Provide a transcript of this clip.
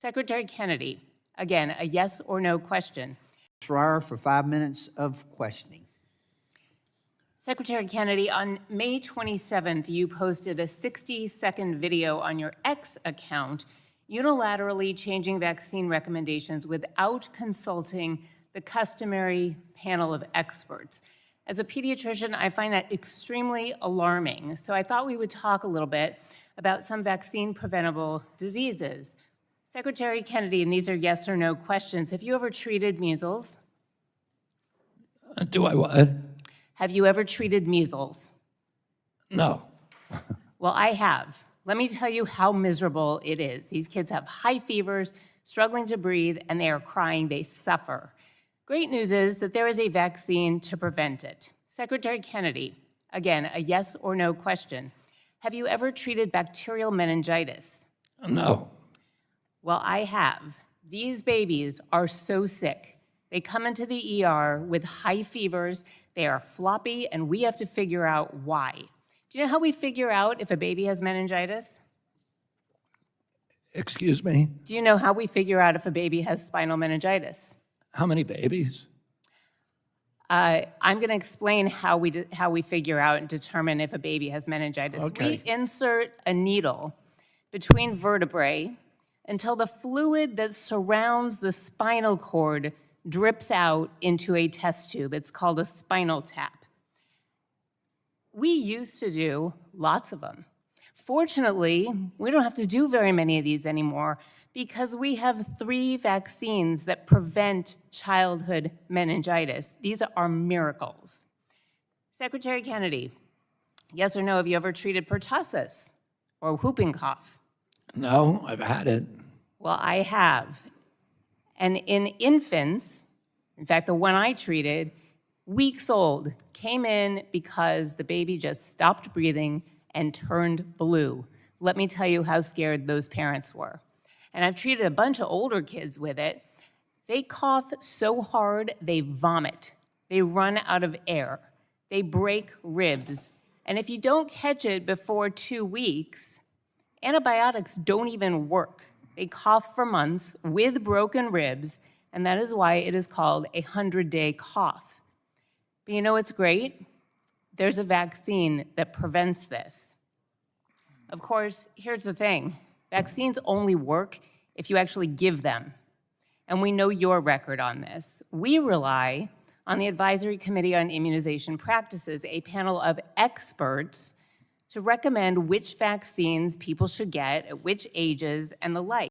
Secretary Kennedy, again, a yes or no question. Schreier for 5 minutes of questioning. Secretary Kennedy, on May 27th, you posted a 60-second video on your X account unilaterally changing vaccine recommendations without consulting the customary panel of experts. As a pediatrician, I find that extremely alarming. So I thought we would talk a little bit about some vaccine-preventable diseases. Secretary Kennedy, and these are yes or no questions. Have you ever treated measles? Do I what? Have you ever treated measles? No. Well, I have. Let me tell you how miserable it is. These kids have high fevers, struggling to breathe, and they are crying. They suffer. Great news is that there is a vaccine to prevent it. Secretary Kennedy, again, a yes or no question. Have you ever treated bacterial meningitis? No. Well, I have. These babies are so sick. They come into the ER with high fevers, they are floppy, and we have to figure out why. Do you know how we figure out if a baby has meningitis? Excuse me? Do you know how we figure out if a baby has spinal meningitis? How many babies? I'm going to explain how we figure out and determine if a baby has meningitis. Okay. We insert a needle between vertebrae until the fluid that surrounds the spinal cord drips out into a test tube. It's called a spinal tap. We used to do lots of them. Fortunately, we don't have to do very many of these anymore because we have 3 vaccines that prevent childhood meningitis. These are miracles. Secretary Kennedy, yes or no, have you ever treated pertussis or whooping cough? No, I've had it. Well, I have. And in infants, in fact, the one I treated, weeks old, came in because the baby just stopped breathing and turned blue. Let me tell you how scared those parents were. And I've treated a bunch of older kids with it. They cough so hard, they vomit. They run out of air. They break ribs. And if you don't catch it before 2 weeks, antibiotics don't even work. They cough for months with broken ribs, and that is why it is called a 100-day cough. But you know what's great? There's a vaccine that prevents this. Of course, here's the thing. Vaccines only work if you actually give them. And we know your record on this. We rely on the Advisory Committee on Immunization Practices, a panel of experts to recommend which vaccines people should get at which ages and the like.